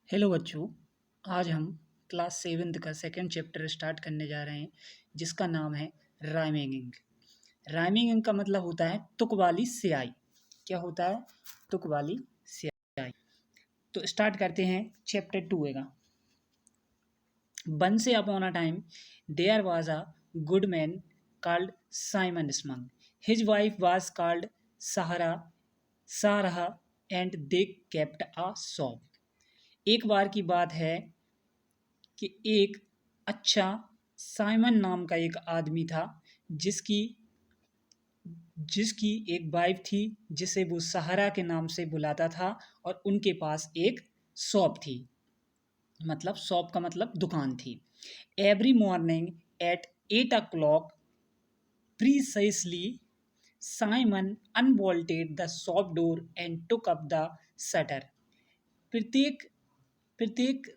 Hello बच्चों। आज हम क्लास सेवन्थ का सेकंड चैप्टर स्टार्ट करने जा रहे हैं जिसका नाम है राइमिंग इंक। राइमिंग इंक का मतलब होता है तुक वाली स्याही। क्या होता है? तुक वाली स्याही। तो स्टार्ट करते हैं चैप्टर टू का। Once upon a time there was a good man called Simon Smung. His wife was called Sarah and they kept a shop. एक बार की बात है कि एक अच्छा साइमन नाम का एक आदमी था जिसकी जिसकी एक वाइफ थी जिसे वो सहारा के नाम से बुलाता था और उनके पास एक शॉप थी। मतलब शॉप का मतलब दुकान थी। Every morning at 8 o'clock precisely Simon unbolted the shop door and took up the shutter. प्रत्येक प्रत्येक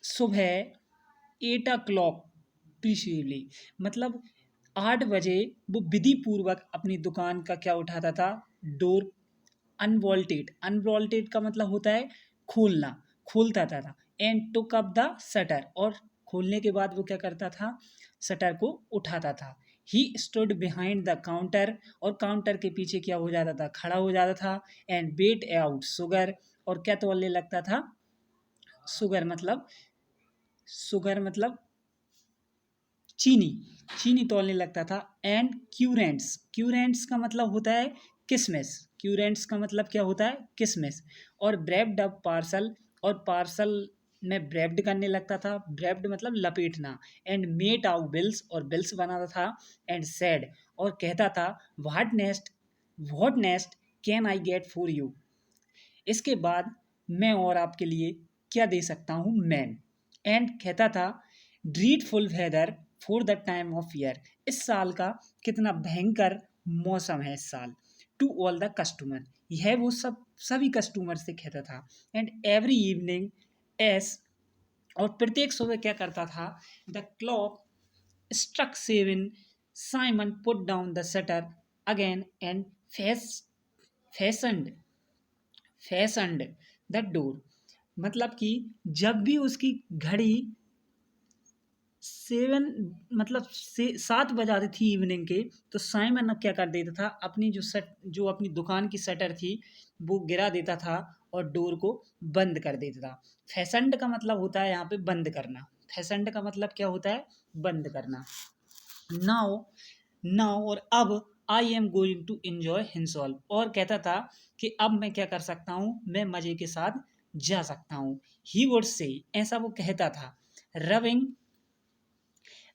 सुबह 8 o'clock प्रीशियसली मतलब 8 बजे वो विधि पूर्वक अपनी दुकान का क्या उठाता था? डोर। अनवॉल्टेड का मतलब होता है खोलना, खोलता था। And took up the shutter और खोलने के बाद वो क्या करता था? शटर को उठाता था। He stood behind the counter और काउंटर के पीछे क्या हो जाता था? खड़ा हो जाता था। एंड वेट आउट शुगर और क्या तोलने लगता था? शुगर मतलब चीनी। चीनी तौलने लगता था। एंड क्यूरेंट्स का मतलब होता है किसमिस। क्यूरेंट्स का मतलब क्या होता है? किसमिस। और ब्रेप्ड अप पार्सल और पार्सल में ब्रेप्ड करने लगता था। ब्रेप्ड मतलब लपेटना। एंड मेट आउट बिल्स और बिल्स बनाता था। एंड सेड और कहता था what next can I get for you. इसके बाद मैं और आपके लिए क्या दे सकता हूँ मैन। एंड कहता था dreadful weather for the time of year. इस साल का कितना भयंकर मौसम है इस साल। टू ऑल द कस्टमर यह वो सभी कस्टमर से कहता था। एंड एवरी इवनिंग एस और प्रत्येक सुबह क्या करता था? The clock struck 7 Simon put down the shutter again and fastened fastened the door. मतलब कि जब भी उसकी घड़ी 7 मतलब से 7 बजा रही थी इवनिंग के, तो साइमन अब क्या कर देता था? अपनी जो अपनी दुकान की शटर थी वो गिरा देता था और डोर को बंद कर देता था। फैसंड का मतलब होता है यहाँ पे बंद करना। फैसंड का मतलब क्या होता है? बंद करना। नाउ नाउ और अब I am going to enjoy himself और कहता था कि अब मैं क्या कर सकता हूँ? मैं मजे के साथ जा सकता हूँ। ही वुड से ऐसा वो कहता था। रविंग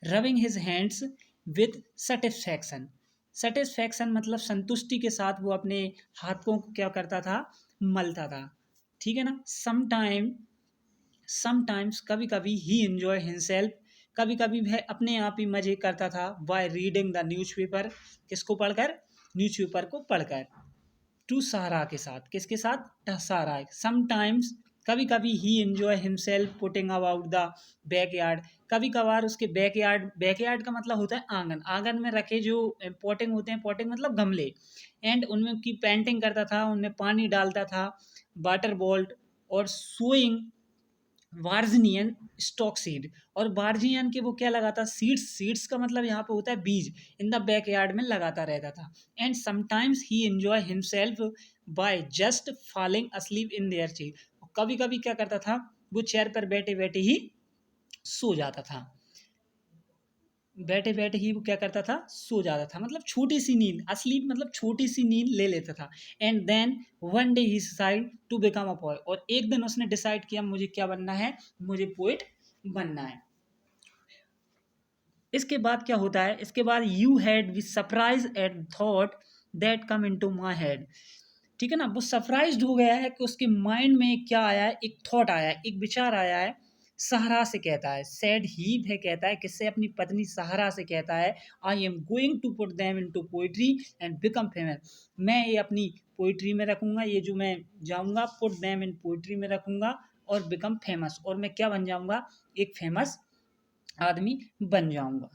rubbing his hands with satisfaction. Satisfaction मतलब संतुष्टि के साथ वो अपने हाथों को क्या करता था? मलता था। ठीक है ना? समटाइम्स कभी कभी ही एंजॉय हिमसेल्फ कभी कभी वह अपने आप ही मजे करता था। बाय रीडिंग द न्यूज़पेपर किसको पढ़कर? न्यूज़पेपर को पढ़कर। टू सहारा के साथ किसके साथ? सहारा। समटाइम्स कभी कभी he enjoy himself putting about the backyard. कभी कभार उसके बैकयार्ड का मतलब होता है आंगन। आंगन में रखे जो पॉटिंग होते हैं, पॉटिंग मतलब गमले, एंड उनमें की पेंटिंग करता था, उनमें पानी डालता था। वाटर बॉल्ट और सोइंग वार्जिनियन स्टॉक सीड और वार्जिनियन के वो क्या लगाता? सीड्स का मतलब यहाँ पे होता है बीज। इन द बैकयार्ड में लगाता रहता था। And sometimes he enjoy himself by just falling asleep in their chair. कभी कभी क्या करता था? वो चेयर पर बैठे बैठे ही सो जाता था। बैठे बैठे ही वो क्या करता था? सो जाता था। मतलब छोटी सी नींद, असलीप मतलब छोटी सी नींद ले लेता था। And then one day he decide to become a poet और एक दिन उसने डिसाइड किया मुझे क्या बनना है? मुझे पोएट बनना है। इसके बाद क्या होता है? इसके बाद you had be surprise eight thought that come into my head. ठीक है ना? वो सरप्राइज्ड हो गया है कि उसके माइंड में क्या आया है? एक थॉट आया है, एक विचार आया है। सहारा से कहता है, सैड ही है, कहता है किससे? अपनी पत्नी सहारा से कहता है I am going to put them into poetry and become famous. मैं ये अपनी पोइट्री में रखूंगा, ये जो मैं जाऊंगा पुट देम इन पोइट्री में रखूंगा और बिकम फेमस और मैं क्या बन जाऊंगा? एक फेमस आदमी बन जाऊंगा।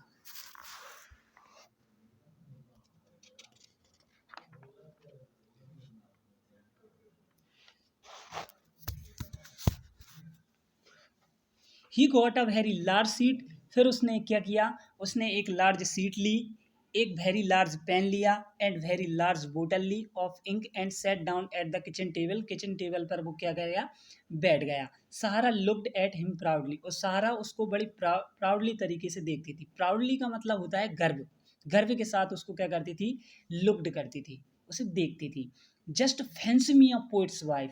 He got a very large seat, फिर उसने क्या किया, उसने एक लार्ज सीट ली, एक वेरी लार्ज पेन लिया एंड वेरी लार्ज बोतल ली of ink and set down at the kitchen table, kitchen table पर वो क्या करेगा, बैठ गया। Sarah looked at him proudly, और सहारा उसको बड़ी प्राउडली तरीके से देखती थी। प्राउडली का मतलब होता है गर्व, गर्व के साथ उसको क्या करती थी, लुक्ड करती थी, उसे देखती थी। जस्ट फैंसी मी अ पोइट्स वाइफ,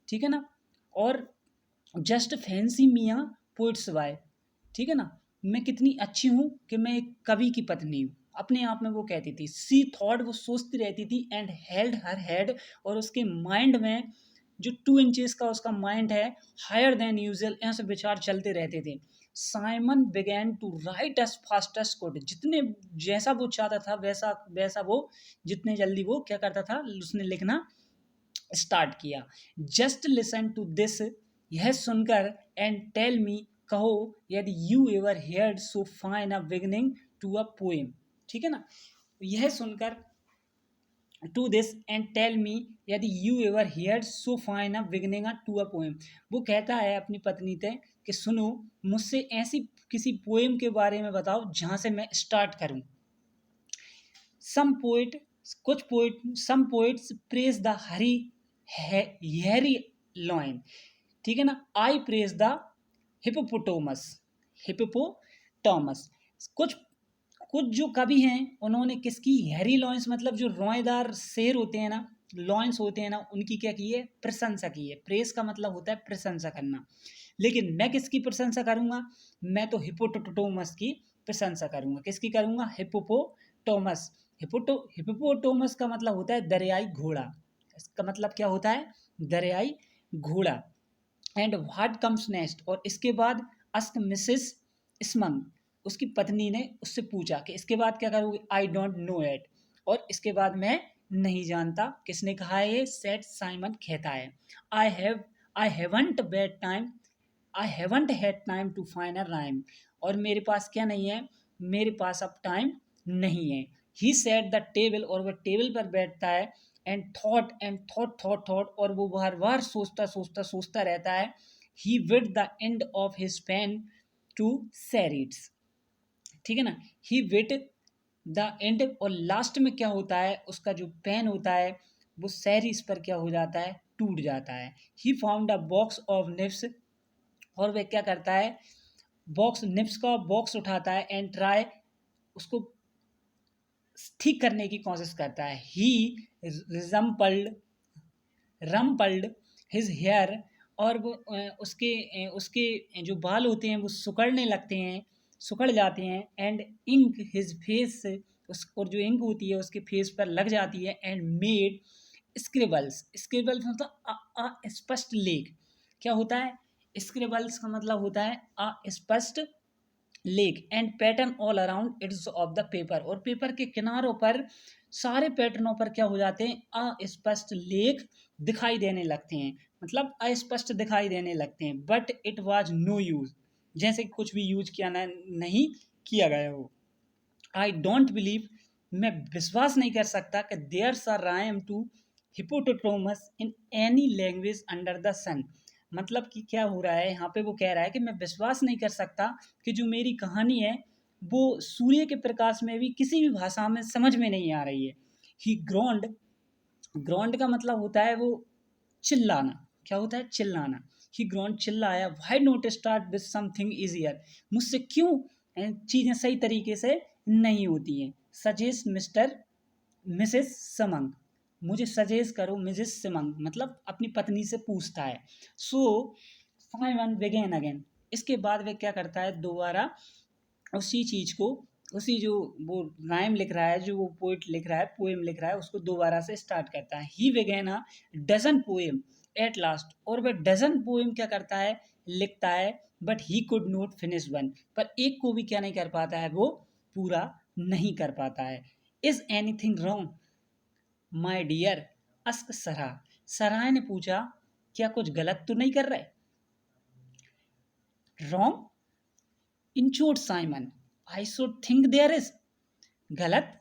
ठीक है ना, और जस्ट फैंसी मी अ पोइट्स वाइफ, ठीक है ना, मैं कितनी अच्छी हूँ कि मैं एक कवि की पत्नी हूँ, अपने आप में वो कहती थी। सी थॉट, वो सोचती रहती थी, एंड हेल्ड हर हेड, और उसके माइंड में जो 2 इंचेस का उसका माइंड है, हायर देन यूजुअल, ऐसे विचार चलते रहते थे। Simon began to write as fast as could, जितने जैसा वो चाहता था वैसा वैसा वो जितने जल्दी वो क्या करता था, उसने लिखना स्टार्ट किया। जस्ट लिसन टू दिस, यह सुनकर, एंड टेल मी, कहो यदि you ever heard so fine a beginning to a poem, ठीक है ना, यह सुनकर, to this and tell me यदि you ever heard so fine a beginning to a poem, वो कहता है अपनी पत्नी से कि सुनो, मुझसे ऐसी किसी पोएम के बारे में बताओ जहाँ से मैं स्टार्ट करूँ। सम पोइट, कुछ poet, some poets praise the hairy hairy lion, ठीक है ना, I praise the hippopotamus, hippopotamus. कुछ कुछ जो कवि हैं उन्होंने किसकी, हैरी लॉयंस, मतलब जो रोएदार शेर होते हैं ना, लॉयंस होते हैं ना, उनकी क्या की है, प्रशंसा की है। प्रेस का मतलब होता है प्रशंसा करना। लेकिन मैं किसकी प्रशंसा करूंगा, मैं तो हिपोटोटोमस की प्रशंसा करूंगा। किसकी करूंगा, हिपोपोटोमस। हिपोपोटोमस का मतलब होता है दरियाई घोड़ा, इसका मतलब क्या होता है, दरियाई घोड़ा। एंड व्हाट कम्स नेक्स्ट, और इसके बाद अस्क मिसेस स्मंग, उसकी पत्नी ने उससे पूछा कि इसके बाद क्या करोगे, आई डोंट नो इट, और इसके बाद मैं नहीं जानता। किसने कहा है ये, सेट साइमन कहता है। I have I haven't bad time, I haven't had time to find a rhyme, और मेरे पास क्या नहीं है, मेरे पास अब टाइम नहीं है। ही सेट द टेबल, और वह टेबल पर बैठता है, एंड थॉट, और वो बार बार सोचता रहता है। He with the end of his pen to सेरिट्स, ठीक है ना, ही वेट द एंड, और लास्ट में क्या होता है, उसका जो पेन होता है वो सैरिस पर क्या हो जाता है, टूट जाता है। He found a box of nibs, और वह क्या करता है, बॉक्स निप्स का बॉक्स उठाता है, एंड ट्राई, उसको ठीक करने की कोशिश करता है। ही रिजम्पल्ड रम्पल्ड हिज हेयर, और वो उसके जो बाल होते हैं वो सिकुड़ने लगते हैं, सिकुड़ जाते हैं। एंड इंक हिज फेस, उस और जो इंक होती है उसके फेस पर लग जाती है। एंड मेड स्क्रिबल्स, स्क्रिबल्स मतलब अस्पष्ट लेख, क्या होता है, स्क्रिबल्स का मतलब होता है अस्पष्ट लेख। And pattern all around its of the paper, और पेपर के किनारों पर सारे पैटर्नों पर क्या हो जाते हैं, अस्पष्ट लेख दिखाई देने लगते हैं, मतलब अस्पष्ट दिखाई देने लगते हैं। But it was no use, जैसे कुछ भी यूज किया ना, नहीं किया गया हो। आई डोंट बिलीव, मैं विश्वास नहीं कर सकता कि there's are rhyme to hippopotamus in any language under the sun, मतलब कि क्या हो रहा है यहाँ पे, वो कह रहा है कि मैं विश्वास नहीं कर सकता कि जो मेरी कहानी है वो सूर्य के प्रकाश में भी किसी भी भाषा में समझ में नहीं आ रही है। ही ग्रॉन्ड, ग्रॉन्ड का मतलब होता है वो चिल्लाना, क्या होता है, चिल्लाना। ही ग्रॉन्ड, चिल्लाया। Why not start with something easier, मुझसे क्यों चीज़ें सही तरीके से नहीं होती हैं। सजेस्ट मिस्टर मिसेस समंग, मुझे सजेस्ट करो मिसेस समंग, मतलब अपनी पत्नी से पूछता है। सो साइमन बिगेन अगेन, इसके बाद वह क्या करता है, दोबारा उसी चीज़ को, उसी जो वो राइम लिख रहा है, जो वो पोइट लिख रहा है, पोएम लिख रहा है, उसको दोबारा से स्टार्ट करता है। He began a dozen poem at last, और वह डजन पोएम क्या करता है, लिखता है। But he could not finish one, पर एक को भी क्या नहीं कर पाता है, वो पूरा नहीं कर पाता है। Is anything wrong my dear, ask Sarah, Sarah ने पूछा, क्या कुछ गलत तो नहीं कर रहे। Wrong, in short Simon, I should think there is, गलत,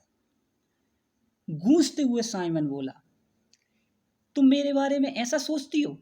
गूंजते हुए साइमन बोला, तुम मेरे बारे में ऐसा सोचती हो,